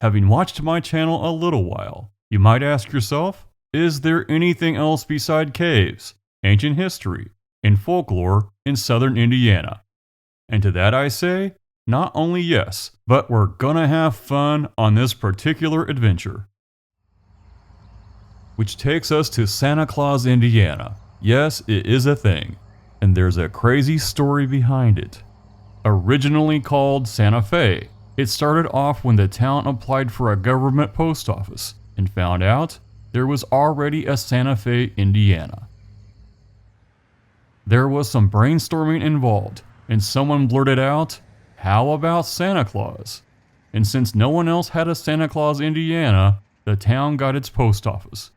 Having watched my channel a little while, you might ask yourself, is there anything else beside caves, ancient history, and folklore in southern Indiana? And to that I say, not only yes, but we're gonna have fun on this particular adventure. Which takes us to Santa Claus, Indiana. Yes, it is a thing, and there's a crazy story behind it. Originally called Santa Fe, it started off when the town applied for a government post office and found out there was already a Santa Fe, Indiana. There was some brainstorming involved, and someone blurted out, "How about Santa Claus?" And since no one else had a Santa Claus, Indiana, the town got its post office.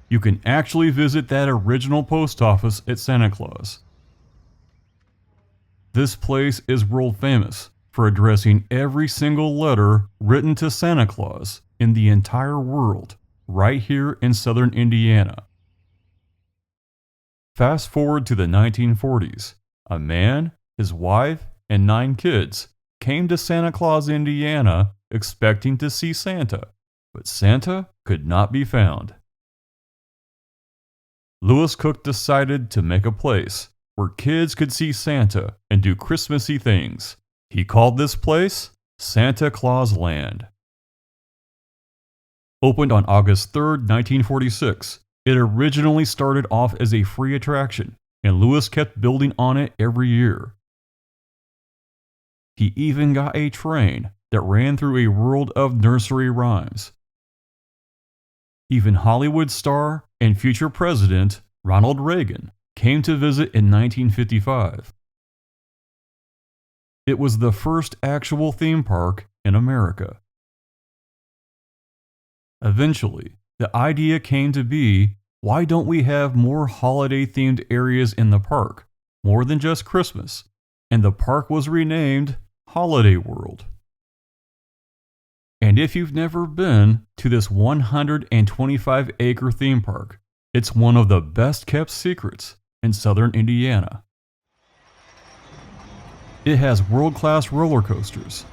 You can actually visit that original post office at Santa Claus. This place is world famous for addressing every single letter written to Santa Claus in the entire world, right here in southern Indiana. Fast forward to the 1940s. A man, his wife, and 9 kids came to Santa Claus, Indiana, expecting to see Santa, but Santa could not be found. Lewis Koch decided to make a place where kids could see Santa and do Christmassy things. He called this place Santa Claus Land. Opened on August 3rd, 1946, it originally started off as a free attraction, and Lewis kept building on it every year. He even got a train that ran through a world of nursery rhymes. Even Hollywood star and future president Ronald Reagan came to visit in 1955. It was the first actual theme park in America. Eventually, the idea came to be, why don't we have more holiday-themed areas in the park, more than just Christmas? And the park was renamed Holiday World. And if you've never been to this 125-acre theme park, it's one of the best-kept secrets in southern Indiana. It has world-class roller coasters,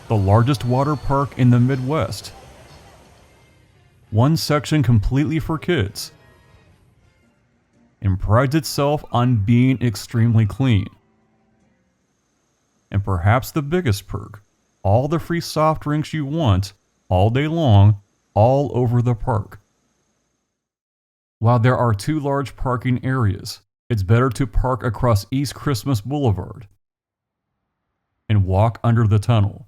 the largest water park in the Midwest, one section completely for kids, and prides itself on being extremely clean. And perhaps the biggest perk, all the free soft drinks you want, all day long, all over the park. While there are 2 large parking areas, it's better to park across East Christmas Boulevard and walk under the tunnel.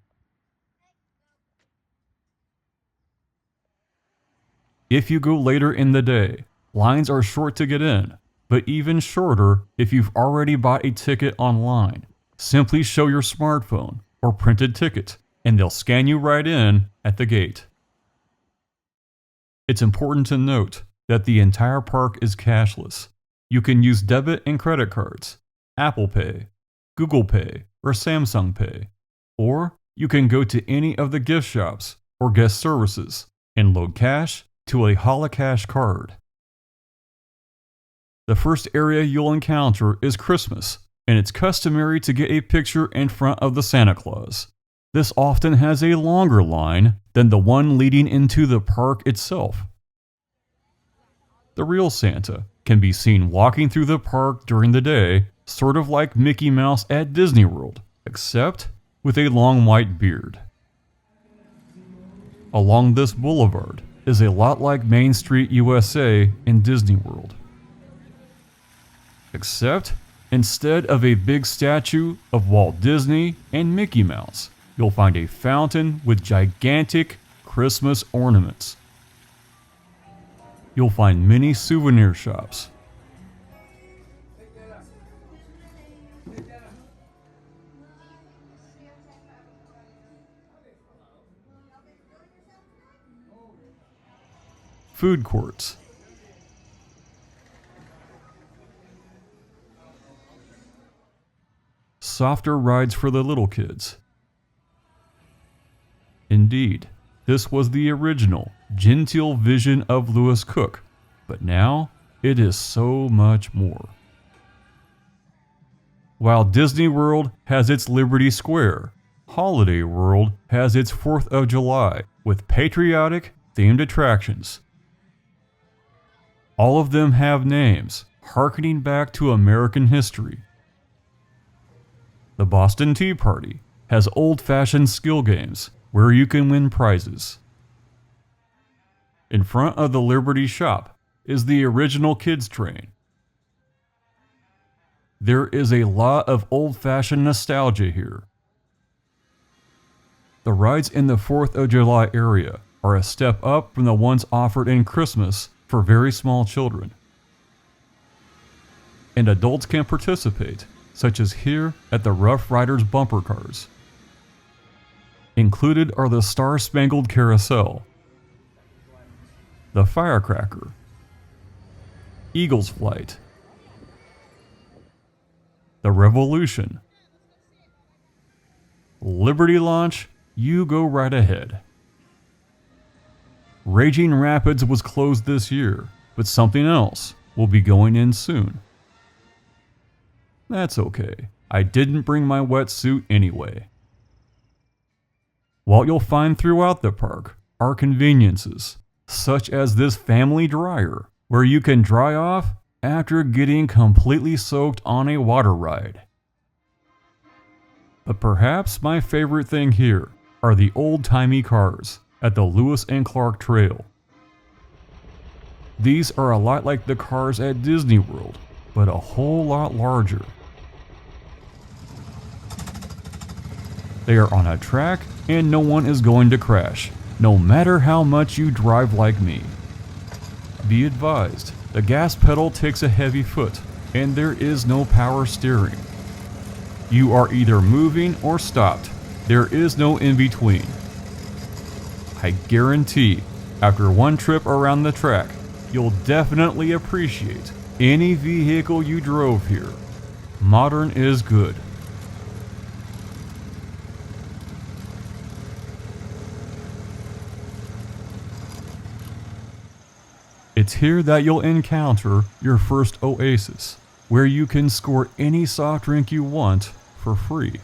If you go later in the day, lines are short to get in, but even shorter if you've already bought a ticket online. Simply show your smartphone or printed ticket, and they'll scan you right in at the gate. It's important to note that the entire park is cashless. You can use debit and credit cards, Apple Pay, Google Pay, or Samsung Pay. Or you can go to any of the gift shops or guest services and load cash to a holocash card. The first area you'll encounter is Christmas, and it's customary to get a picture in front of the Santa Claus. This often has a longer line than the one leading into the park itself. The real Santa can be seen walking through the park during the day, sort of like Mickey Mouse at Disney World, except with a long white beard. Along this boulevard is a lot like Main Street USA in Disney World. Except, instead of a big statue of Walt Disney and Mickey Mouse, you'll find a fountain with gigantic Christmas ornaments. You'll find many souvenir shops. Food courts. Softer rides for the little kids. Indeed, this was the original, genteel vision of Lewis Koch, but now it is so much more. While Disney World has its Liberty Square, Holiday World has its 4th of July with patriotic themed attractions. All of them have names harkening back to American history. The Boston Tea Party has old-fashioned skill games where you can win prizes. In front of the Liberty Shop is the original kids train. There is a lot of old-fashioned nostalgia here. The rides in the 4th of July area are a step up from the ones offered in Christmas for very small children. And adults can participate, such as here at the Rough Riders bumper cars. Included are the Star-Spangled Carousel, the Firecracker, Eagle's Flight, the Revolution, Liberty Launch, you go right ahead. Raging Rapids was closed this year, but something else will be going in soon. That's okay, I didn't bring my wetsuit anyway. What you'll find throughout the park are conveniences, such as this family dryer, where you can dry off after getting completely soaked on a water ride. But perhaps my favorite thing here are the old-timey cars at the Lewis and Clark Trail. These are a lot like the cars at Disney World, but a whole lot larger. They are on a track and no one is going to crash, no matter how much you drive like me. Be advised, the gas pedal takes a heavy foot and there is no power steering. You are either moving or stopped. There is no in between. I guarantee, after one trip around the track, you'll definitely appreciate any vehicle you drove here. Modern is good. It's here that you'll encounter your first Oasis, where you can score any soft drink you want for free.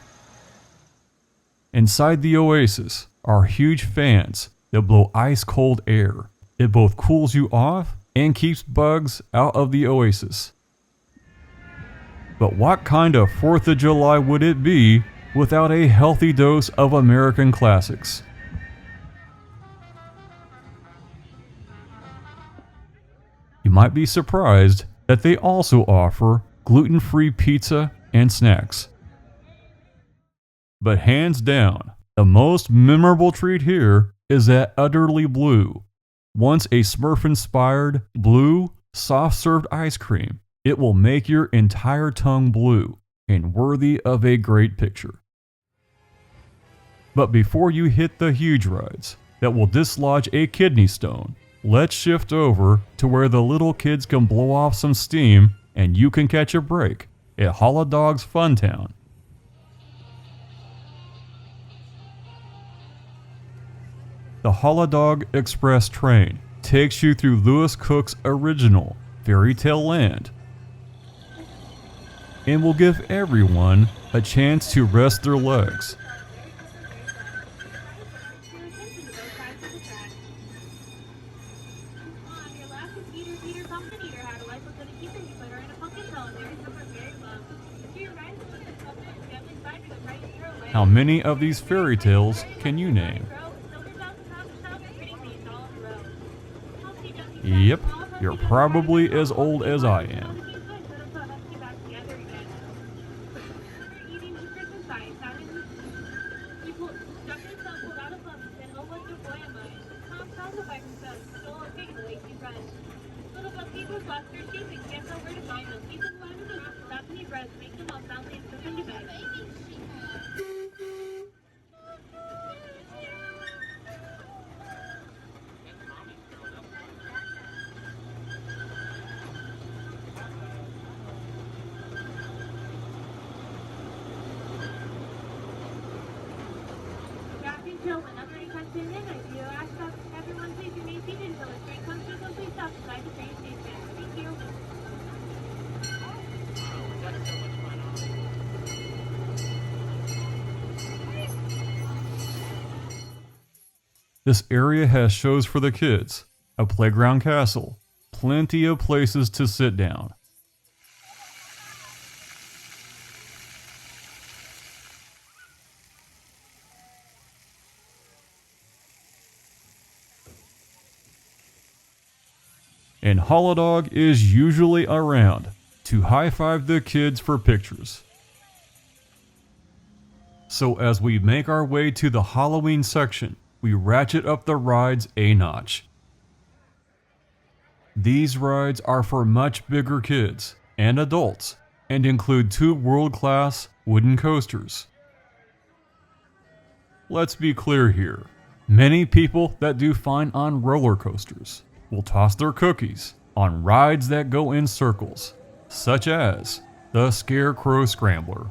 Inside the Oasis are huge fans that blow ice-cold air. It both cools you off and keeps bugs out of the Oasis. But what kind of 4th of July would it be without a healthy dose of American classics? You might be surprised that they also offer gluten-free pizza and snacks. But hands down, the most memorable treat here is that Utterly Blue. Once a Smurf-inspired, blue, soft-served ice cream, it will make your entire tongue blue and worthy of a great picture. But before you hit the huge rides that will dislodge a kidney stone, let's shift over to where the little kids can blow off some steam and you can catch a break at Holodog's Funtown. The Holodog Express train takes you through Lewis Cook's original Fairy Tale Land and will give everyone a chance to rest their legs. How many of these fairy tales can you name? Yep, you're probably as old as I am. This area has shows for the kids, a playground castle, plenty of places to sit down. And Holodog is usually around to high-five the kids for pictures. So as we make our way to the Halloween section, we ratchet up the rides a notch. These rides are for much bigger kids and adults and include 2 world-class wooden coasters. Let's be clear here. Many people that do fine on roller coasters will toss their cookies on rides that go in circles, such as the Scarecrow Scrambler.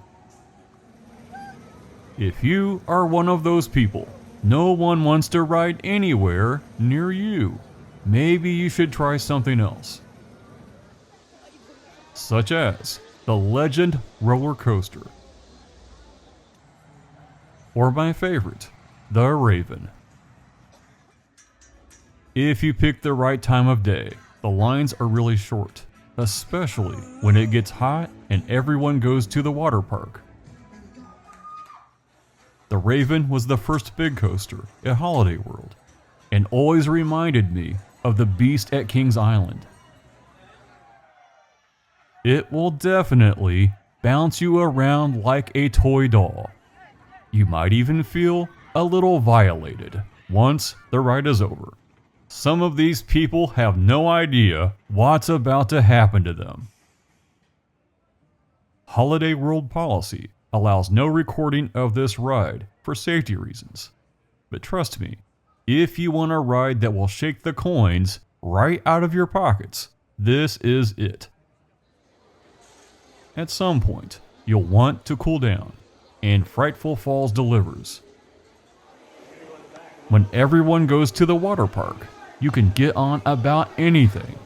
If you are one of those people, no one wants to ride anywhere near you. Maybe you should try something else, such as the Legend roller coaster, or my favorite, the Raven. If you pick the right time of day, the lines are really short, especially when it gets hot and everyone goes to the water park. The Raven was the first big coaster at Holiday World and always reminded me of the Beast at Kings Island. It will definitely bounce you around like a toy doll. You might even feel a little violated once the ride is over. Some of these people have no idea what's about to happen to them. Holiday World policy allows no recording of this ride for safety reasons. But trust me, if you want a ride that will shake the coins right out of your pockets, this is it. At some point, you'll want to cool down, and Frightful Falls delivers. When everyone goes to the water park, you can get on about anything.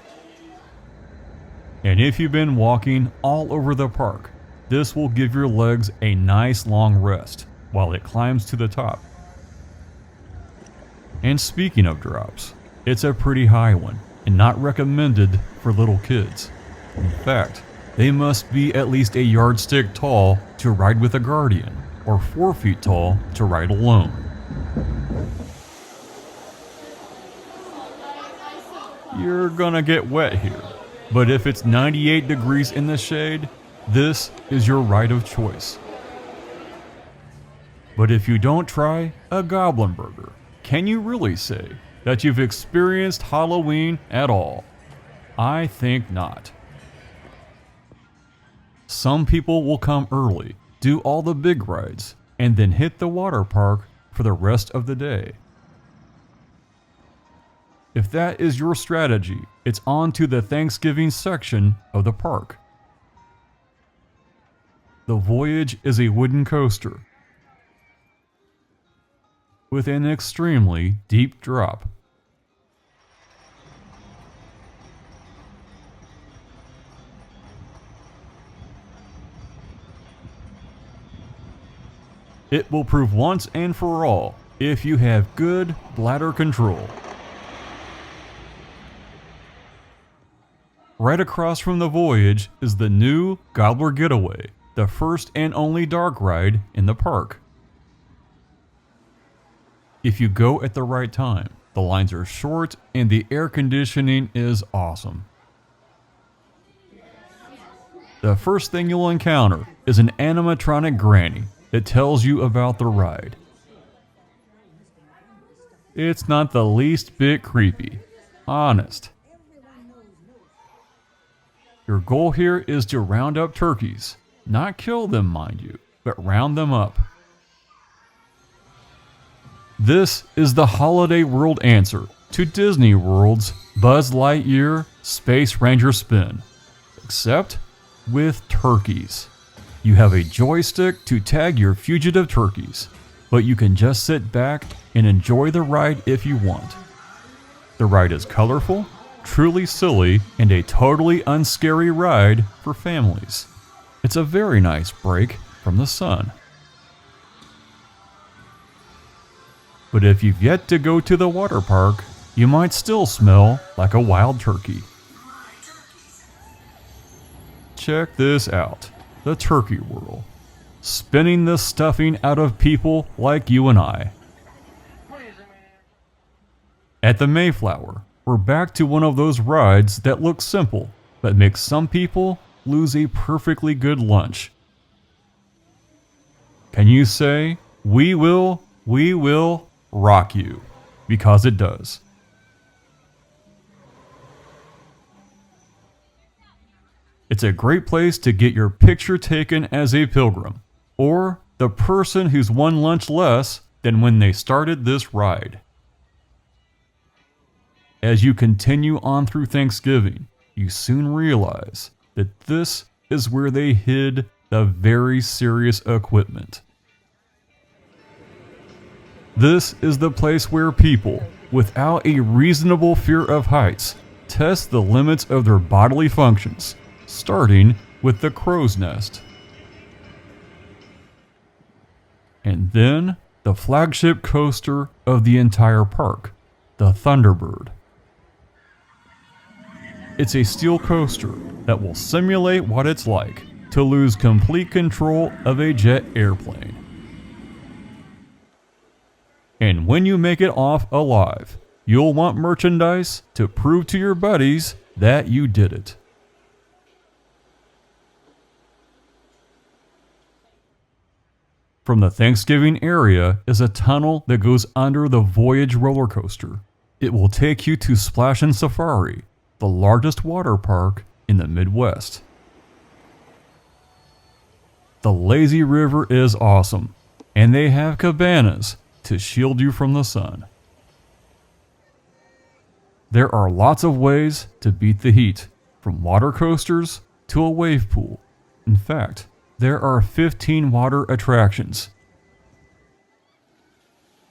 And if you've been walking all over the park, this will give your legs a nice long rest while it climbs to the top. And speaking of drops, it's a pretty high one and not recommended for little kids. In fact, they must be at least a yardstick tall to ride with a guardian, or 4 feet tall to ride alone. You're gonna get wet here, but if it's 98 degrees in the shade, this is your ride of choice. But if you don't try a Goblin Burger, can you really say that you've experienced Halloween at all? I think not. Some people will come early, do all the big rides, and then hit the water park for the rest of the day. If that is your strategy, it's on to the Thanksgiving section of the park. The Voyage is a wooden coaster with an extremely deep drop. It will prove once and for all if you have good bladder control. Right across from the Voyage is the new Gobbler Getaway, the first and only dark ride in the park. If you go at the right time, the lines are short and the air conditioning is awesome. The first thing you'll encounter is an animatronic granny that tells you about the ride. It's not the least bit creepy, honest. Your goal here is to round up turkeys, not kill them mind you, but round them up. This is the Holiday World answer to Disney World's Buzz Lightyear Space Ranger Spin, except with turkeys. You have a joystick to tag your fugitive turkeys, but you can just sit back and enjoy the ride if you want. The ride is colorful, truly silly, and a totally unscary ride for families. It's a very nice break from the sun. But if you've yet to go to the water park, you might still smell like a wild turkey. Check this out, the turkey whirl, spinning the stuffing out of people like you and I. At the Mayflower, we're back to one of those rides that look simple, but makes some people lose a perfectly good lunch. Can you say, we will rock you? Because it does. It's a great place to get your picture taken as a pilgrim, or the person who's one lunch less than when they started this ride. As you continue on through Thanksgiving, you soon realize that this is where they hid the very serious equipment. This is the place where people, without a reasonable fear of heights, test the limits of their bodily functions, starting with the crow's nest. And then the flagship coaster of the entire park, the Thunderbird. It's a steel coaster that will simulate what it's like to lose complete control of a jet airplane. And when you make it off alive, you'll want merchandise to prove to your buddies that you did it. From the Thanksgiving area is a tunnel that goes under the Voyage roller coaster. It will take you to Splash and Safari, the largest water park in the Midwest. The lazy river is awesome, and they have cabanas to shield you from the sun. There are lots of ways to beat the heat, from water coasters to a wave pool. In fact, there are 15 water attractions.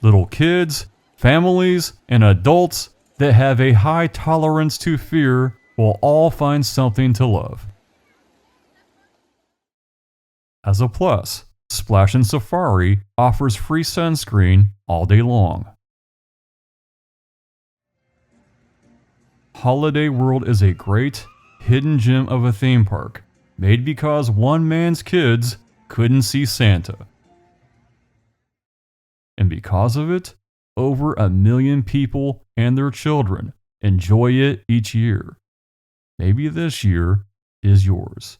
Little kids, families, and adults that have a high tolerance to fear will all find something to love. As a plus, Splash and Safari offers free sunscreen all day long. Holiday World is a great, hidden gem of a theme park, made because one man's kids couldn't see Santa. And because of it, over 1 million people and their children enjoy it each year. Maybe this year is yours.